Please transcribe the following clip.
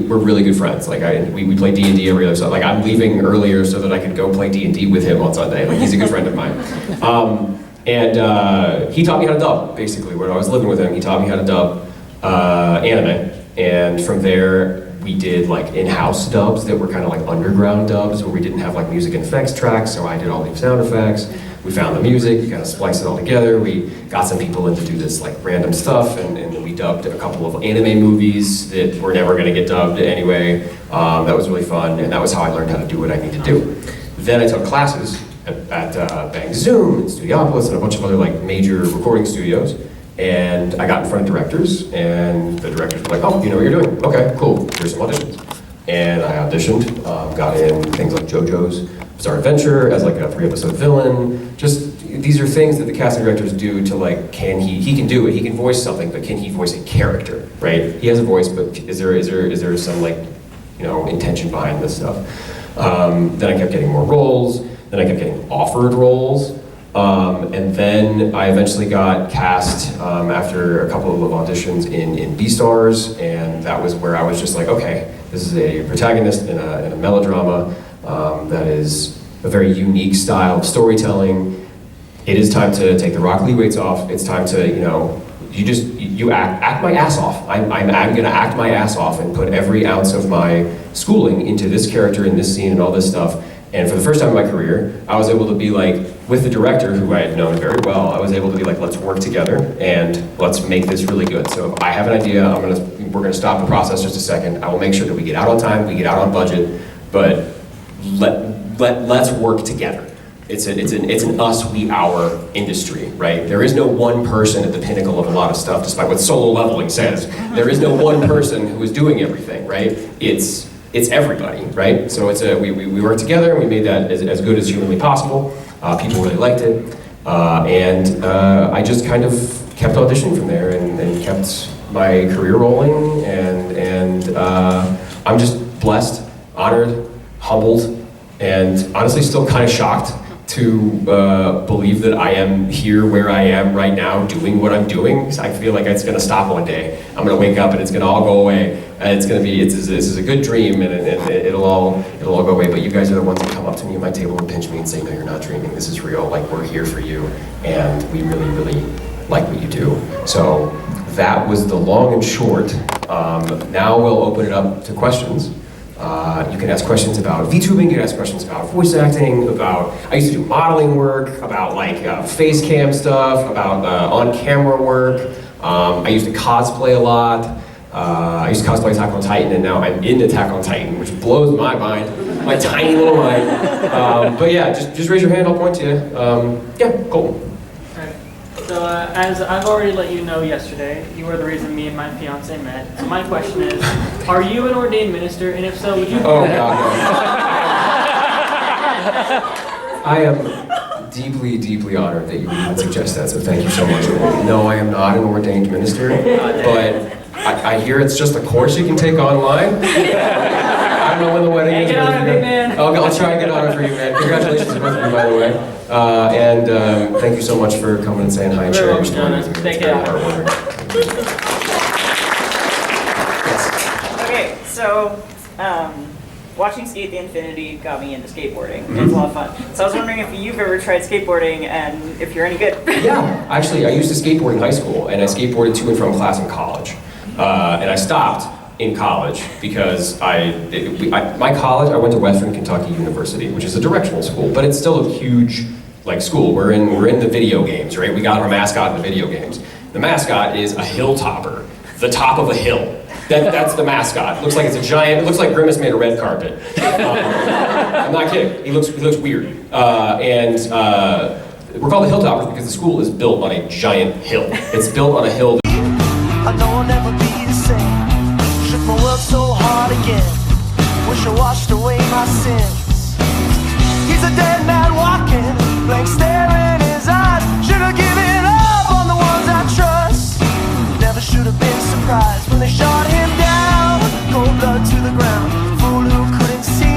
we're really good friends. Like we play D&D every other Sunday. Like I'm leaving earlier so that I could go play D&D with him on Sunday. Like he's a good friend of mine. And he taught me how to dub, basically. When I was living with him, he taught me how to dub anime. And from there, we did like in-house dubs that were kind of like underground dubs where we didn't have like music and effects tracks, so I did all the sound effects. We found the music, kind of spliced it all together. We got some people in to do this like random stuff, and we dubbed a couple of anime movies that were never gonna get dubbed anyway. That was really fun, and that was how I learned how to do what I need to do. Then I took classes at Bang Zoom, and Studiopolis, and a bunch of other like major recording studios. And I got in front of directors, and the directors were like, oh, you know what you're doing? Okay, cool, here's some auditions. And I auditioned, got in things like JoJo's Bizarre Adventure as like a 3-episode villain. Just, these are things that the casting directors do to like, he can do it, he can voice something, but can he voice a character, right? He has a voice, but is there some like, you know, intention behind this stuff? Then I kept getting more roles, then I kept getting offered roles. And then I eventually got cast after a couple of auditions in B-Stars, and that was where I was just like, okay, this is a protagonist in a melodrama that is a very unique style of storytelling. It is time to take the Rock Lee weights off. It's time to, you know, you act my ass off. I'm gonna act my ass off and put every ounce of my schooling into this character in this scene and all this stuff. And for the first time in my career, I was able to be like, with the director, who I had known very well, I was able to be like, let's work together and let's make this really good. So if I have an idea, we're gonna stop the process just a second. I will make sure that we get out on time, we get out on budget, but let's work together. It's an us, we, our industry, right? There is no one person at the pinnacle of a lot of stuff, despite what solo leveling says. There is no one person who is doing everything, right? It's everybody, right? So we worked together and we made that as good as humanly possible. People really liked it. And I just kind of kept auditioning from there and kept my career rolling. And I'm just blessed, honored, humbled, and honestly still kind of shocked to believe that I am here where I am right now doing what I'm doing. So I feel like it's gonna stop one day. I'm gonna wake up and it's gonna all go away. This is a good dream, and it'll all go away, but you guys are the ones that come up to me at my table and pinch me and say, no, you're not dreaming, this is real, like we're here for you, and we really, really like what you do. So that was the long and short. Now we'll open it up to questions. You can ask questions about VTubing, you can ask questions about voice acting, I used to do modeling work, about like face cam stuff, about on-camera work. I used to cosplay a lot. I used to cosplay Attack on Titan, and now I'm in Attack on Titan, which blows my mind, my tiny little mind. But yeah, just raise your hand, I'll point to you. Yeah, cool. Alright, so as I've already let you know yesterday, you are the reason me and my fiance met. So my question is, are you an ordained minister, and if so, would you... Oh God, no. I am deeply, deeply honored that you would even suggest that, so thank you so much. No, I am not an ordained minister, but I hear it's just a course you can take online. I don't know when the wedding is. Get on it, big man. I'll try and get on it for you, man. Congratulations to both of you, by the way. And thank you so much for coming and saying hi and sharing your story with me. Take care. Okay, so watching Skate the Infinity got me into skateboarding. It was a lot of fun. So I was wondering if you've ever tried skateboarding and if you're any good. Yeah, actually, I used to skateboard in high school, and I skateboarded to and from class in college. And I stopped in college because my college, I went to Western Kentucky University, which is a directional school, but it's still a huge like school. We're in the video games, right? We got our mascot in the video games. The mascot is a hill topper, the top of a hill. That's the mascot. It looks like it's a giant. It looks like Grimace made a red carpet. I'm not kidding. He looks weird. We're called the Hilltoppers because the school is built on a giant hill. It's built on a hill. I know I'll never be the same. Shook my world so hard again. Wish I washed away my sins. He's a dead man.